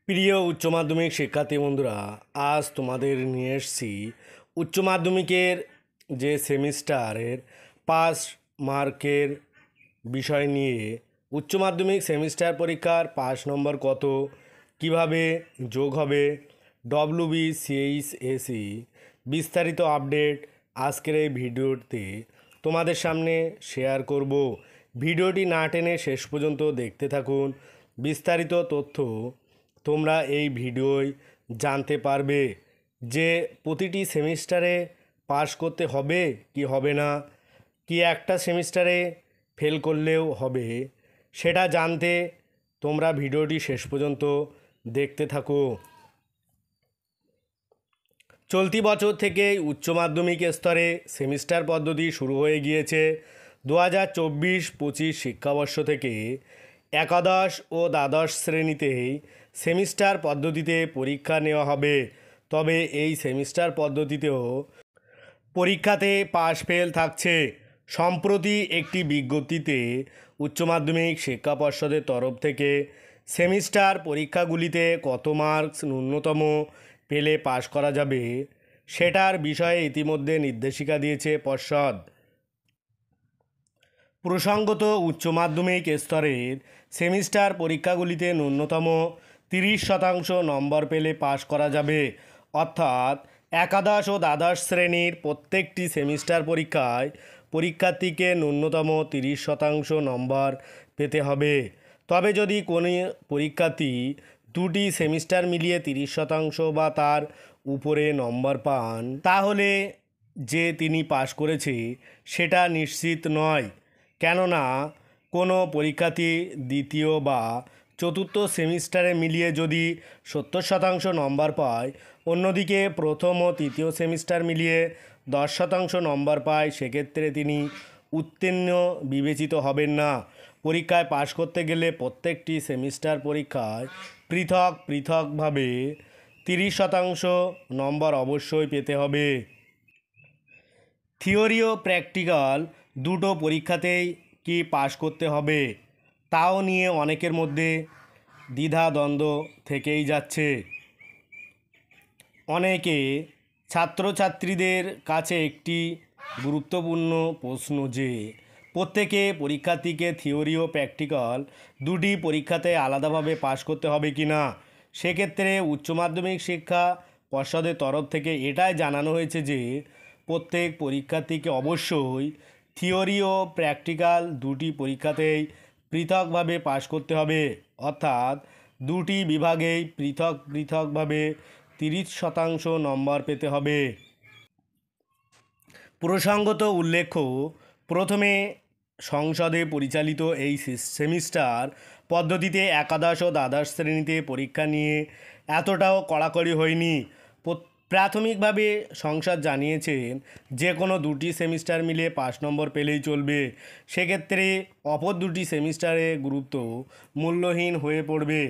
প্রিয় উচ্চ মাধ্যমিক শিক্ষার্থী বন্ধুরা, আজ তোমাদের নিয়ে এসেছি উচ্চ মাধ্যমিকের যে সেমিস্টারের পাস মার্কের বিষয় নিয়ে। উচ্চ মাধ্যমিক সেমিস্টার পরীক্ষার পাস নম্বর কত, কিভাবে যোগ হবে, WBCHSE বিস্তারিত আপডেট আজকের এই ভিডিওতে তোমাদের সামনে শেয়ার করব। ভিডিওটি না টেনে শেষ পর্যন্ত দেখতে থাকুন। বিস্তারিত তথ্য তোমরা এই ভিডিওয় জানতে পারবে যে প্রতিটি সেমিস্টারে পাস করতে হবে কি হবে না, কি একটা সেমিস্টারে ফেল করলেও হবে, সেটা জানতে তোমরা ভিডিওটি শেষ পর্যন্ত দেখতে থাকো। চলতি বছর থেকেই উচ্চ মাধ্যমিক স্তরে সেমিস্টার পদ্ধতি শুরু হয়ে গিয়েছে। 2024-25 শিক্ষাবর্ষ থেকে একাদশ ও দ্বাদশ শ্রেণীতেই সেমিস্টার পদ্ধতিতে পরীক্ষা নেওয়া হবে। তবে এই সেমিস্টার পদ্ধতিতেও পরীক্ষাতে পাস ফেল থাকছে। সম্প্রতি একটি বিজ্ঞপ্তিতে উচ্চ মাধ্যমিক শিক্ষা পর্ষদের তরফ থেকে সেমিস্টার পরীক্ষাগুলিতে কত মার্কস ন্যূনতম পেলে পাস করা যাবে সেটার বিষয়ে ইতিমধ্যে নির্দেশিকা দিয়েছে পর্ষদ। প্রসঙ্গত উচ্চ মাধ্যমিক স্তরের সেমিস্টার পরীক্ষাগুলিতে ন্যূনতম 30% নম্বর পেলে পাস করা যাবে। অর্থাৎ একাদশ ও দ্বাদশ শ্রেণীর প্রত্যেকটি সেমিস্টার পরীক্ষায় পরীক্ষার্থীকে ন্যূনতম 30% নম্বর পেতে হবে। তবে যদি কোনো পরীক্ষার্থী দুটি সেমিস্টার মিলিয়ে 30% বা তার উপরে নম্বর পান, তাহলে যে তিনি পাস করেছে সেটা নিশ্চিত নয়। কেননা কোনো পরীক্ষার্থী দ্বিতীয় বা চতুর্থ সেমিস্টারে মিলিয়ে যদি 70% নম্বর পায়, অন্যদিকে প্রথম ও তৃতীয় সেমিস্টার মিলিয়ে 10% নম্বর পায়, সেক্ষেত্রে তিনি উত্তীর্ণ বিবেচিত হবেন না। পরীক্ষায় পাশ করতে গেলে প্রত্যেকটি সেমিস্টার পরীক্ষায় পৃথকভাবে 30% নম্বর অবশ্যই পেতে হবে। থিওরি ও প্র্যাকটিক্যাল দুটো পরীক্ষাতেই কি পাশ করতে হবে, তাও নিয়ে অনেকের মধ্যে দ্বিধাদ্বন্দ্ব থেকেই যাচ্ছে। অনেকে ছাত্রছাত্রীদের কাছে একটি গুরুত্বপূর্ণ প্রশ্ন যে প্রত্যেকে পরীক্ষার্থীকে থিওরি ও প্র্যাকটিক্যাল দুটি পরীক্ষাতে আলাদাভাবে পাশ করতে হবে কি না। সেক্ষেত্রে উচ্চ মাধ্যমিক শিক্ষা পর্ষদের তরফ থেকে এটাই জানানো হয়েছে যে প্রত্যেক পরীক্ষার্থীকে অবশ্যই থিওরি ও প্র্যাকটিক্যাল দুটি পরীক্ষাতেই পৃথকভাবে পাশ করতে হবে। অর্থাৎ দুটি বিভাগেই পৃথকভাবে 30% নম্বর পেতে হবে। প্রসঙ্গত উল্লেখ্য, প্রথমে সংসদে পরিচালিত এই সেমিস্টার পদ্ধতিতে একাদশ ও দ্বাদশ শ্রেণীতে পরীক্ষা নিয়ে এতটাও কড়াকড়ি হয়নি। প্রাথমিকভাবে সংসদ জানিয়েছেন যে কোনো দুটি সেমিস্টার মিলে 5 নম্বর পেলেই চলবে। সেক্ষেত্রে অপর দুটি সেমিস্টারে গুরুত্ব মূল্যহীন হয়ে পড়বে।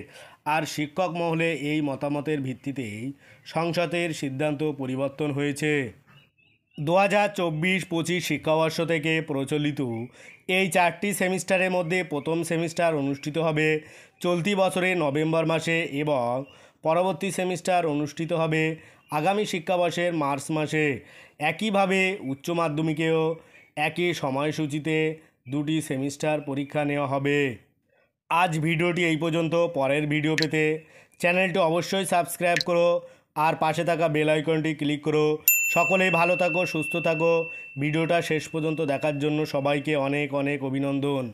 আর শিক্ষক মহলে এই মতামতের ভিত্তিতেই সংসদের সিদ্ধান্ত পরিবর্তন হয়েছে। 2024-25 শিক্ষাবর্ষ থেকে প্রচলিত এই 4টি সেমিস্টারের মধ্যে প্রথম সেমিস্টার অনুষ্ঠিত হবে চলতি বছরের নভেম্বর মাসে এবং পরবর্তী সেমিস্টার অনুষ্ঠিত হবে আগামী শিক্ষাবর্ষের মার্চ মাসে। একইভাবে উচ্চ মাধ্যমিকেও একই সময়সূচিতে দুটি সেমিস্টার পরীক্ষা নেওয়া হবে। আজ ভিডিওটি এই পর্যন্ত। পরের ভিডিও পেতে চ্যানেলটি অবশ্যই সাবস্ক্রাইব করো আর পাশে থাকা বেল আইকনটি ক্লিক করো। সকলেই ভালো থাকো, সুস্থ থাকো। ভিডিওটা শেষ পর্যন্ত দেখার জন্য সবাইকে অনেক অনেক অভিনন্দন।